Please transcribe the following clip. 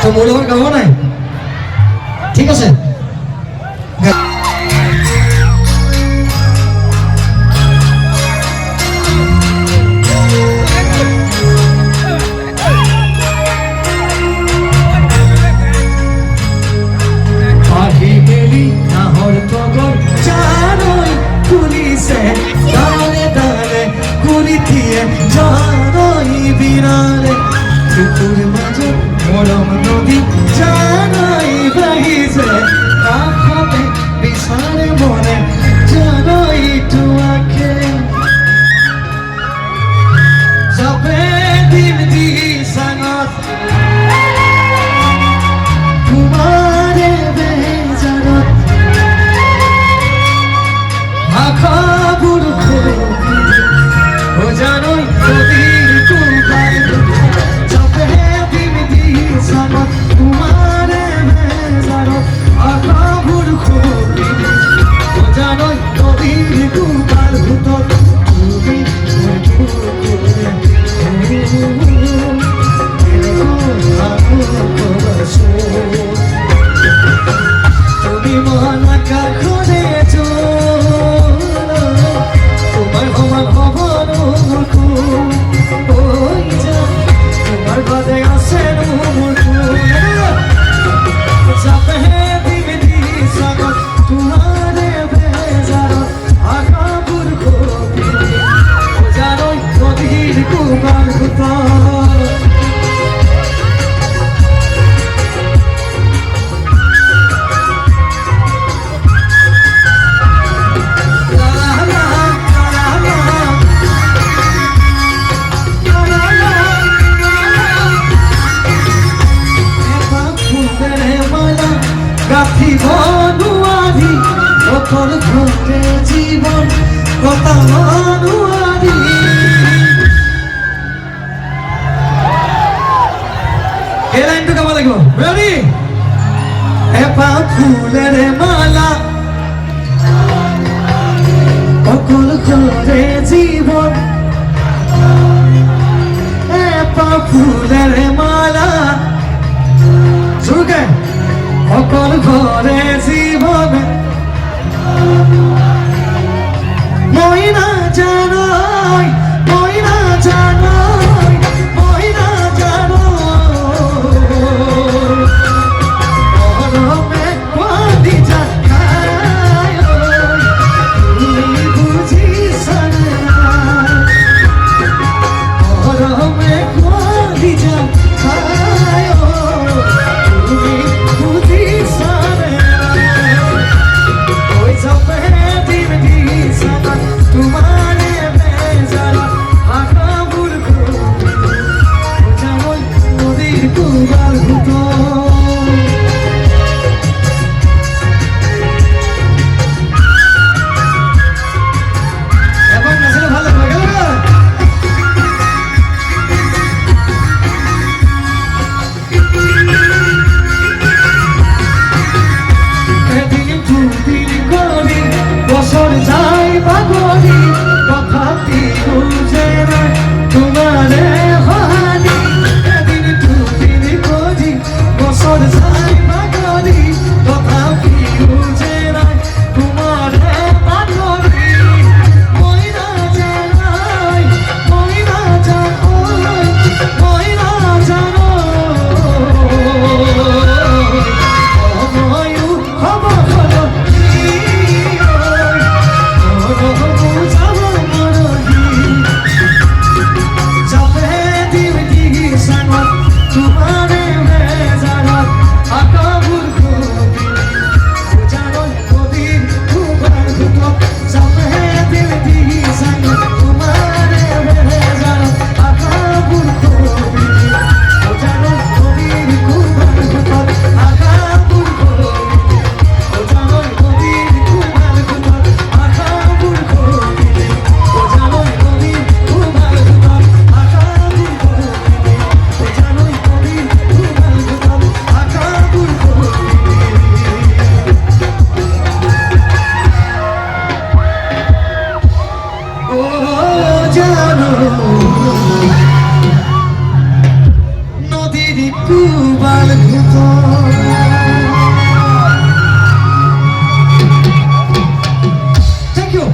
তো মূল আবার গাবো নাই, ঠিক আছে? মরম নদী জানাই বাহিছে আখাতে বিছানে মনে জানাই টুয়াকে যাবে দিন দি সাঙত তোমারে বেজানত আখা বুড়ো ও জানোই নদীর কুপায় তোমারে বেজানত আখা বুড়ো জানোই নদীর কুপার ভূতর তুমি তুমি মনা কাখনেছ তোমার সমান হবন ওই যা তোমার বাদে আছে যাবে দিন দি সাগত তোমারে বেজারত আখা বুড়ো জানোই নদীর কুপার ভূতর অকল ঘটে জীবন কথা মানুয়ারি এই লাইনটা কেমন লাগলো? রেডি? এপা ফুলের মালা অকল ঘটে জীবন এপা ফুলের মালা শুরুকে অকল ঘরে জীবন ময়না জানোই ময়না জানোই ময়না জানোই মরমে বাঁধি যায় তুমি বুঝিস না মরমে বাঁধি যায় তুমি বুঝিস না ওই যাবে দিন দি সাগত তোমারে বেজারত আখা বুড়ো জানোই নদীর কুপার ভূতর এবং নাচলে ভালো লাগে না বছর যাই বাগরি কথাটি বুঝে না তোমারে হানি এদিন দুদিন করি বছর যাই বাগরি কথাটি বুঝে না তোমারে বাগরি ময়না জানাই ময়না জানোই ময়না জানোই হব হলো ভেতর